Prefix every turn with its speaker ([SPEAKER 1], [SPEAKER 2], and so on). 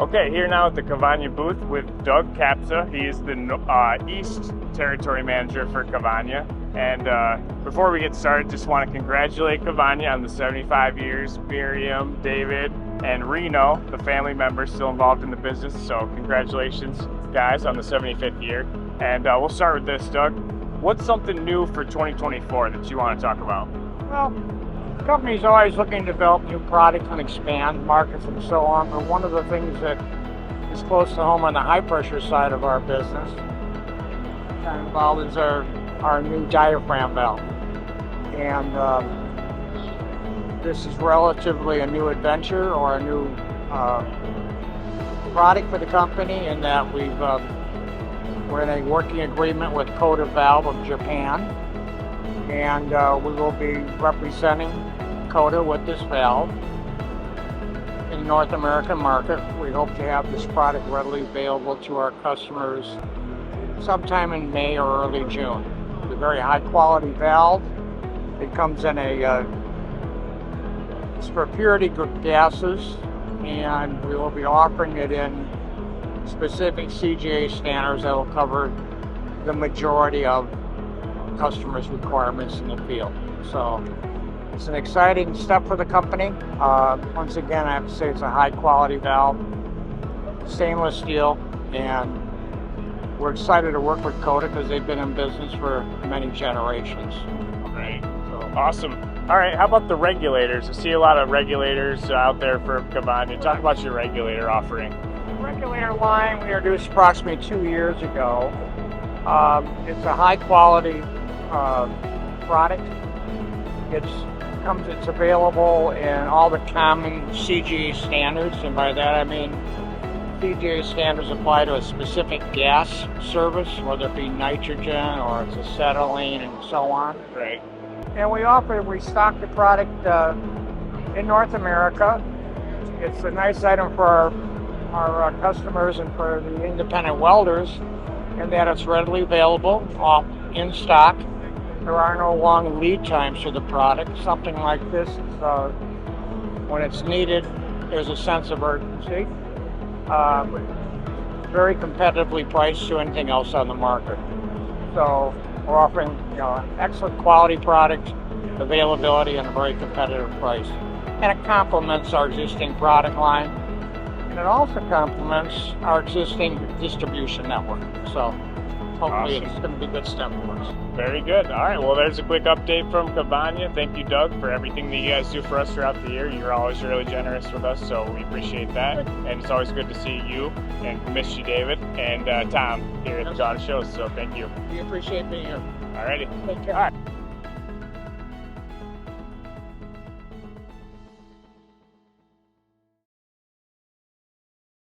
[SPEAKER 1] Okay, here now at the Cavagna booth with Doug Kapsa. He is the East Territory Manager for Cavagna. And before we get started, just want to congratulate Cavagna on the 75 years. Miriam, David, and Reno, the family members still involved in the business. So congratulations, guys, on the 75th year. And we'll start with this, Doug. What's something new for 2024 that you want to talk about?
[SPEAKER 2] Well, the company's always looking to develop new products and expand markets and so on, but one of the things that is close to home on the high pressure side of our business involved is our new diaphragm valve. And this is relatively a new adventure or a new product for the company in that we're in a working agreement with Kohda Valve of Japan, and we will be representing Kohda with this valve in the North American market. We hope to have this product readily available to our customers sometime in May or early June. It's a very high quality valve. It comes in it's for purity gases, and we will be offering it in specific CGA standards that will cover the majority of customers' requirements in the field. So it's an exciting step for the company. Once again, I have to say it's a high quality valve, stainless steel, and we're excited to work with Kohda because they've been in business for many generations.
[SPEAKER 1] Right. So awesome. All right, how about the regulators? I see a lot of regulators out there for Cavagna. Talk about your regulator offering.
[SPEAKER 2] The regulator line we introduced approximately 2 years ago. It's a high quality product. It's available in all the common CGA standards, and by that I mean CGA standards apply to a specific gas service, whether it be nitrogen or it's acetylene and so on.
[SPEAKER 1] Right.
[SPEAKER 2] And we stock the product in North America. It's a nice item for our customers and for the independent welders, in that it's readily available, in stock. There are no long lead times for the product. Something like this, when it's needed, there's a sense of urgency. Very competitively priced to anything else on the market. So we're offering an excellent quality product, availability, and a very competitive price. And it complements our existing product line, and it also complements our existing distribution network. So hopefully
[SPEAKER 1] awesome.
[SPEAKER 2] It's going to be a good step for us.
[SPEAKER 1] Very good. All right, well, there's a quick update from Cavagna. Thank you, Doug, for everything that you guys do for us throughout the year. You're always really generous with us, so we appreciate that. And it's always good to see you, and miss you, David, and Tom here at the GAWDA show, so thank you.
[SPEAKER 2] We appreciate being here.
[SPEAKER 1] All righty.
[SPEAKER 2] Take care.
[SPEAKER 1] All right.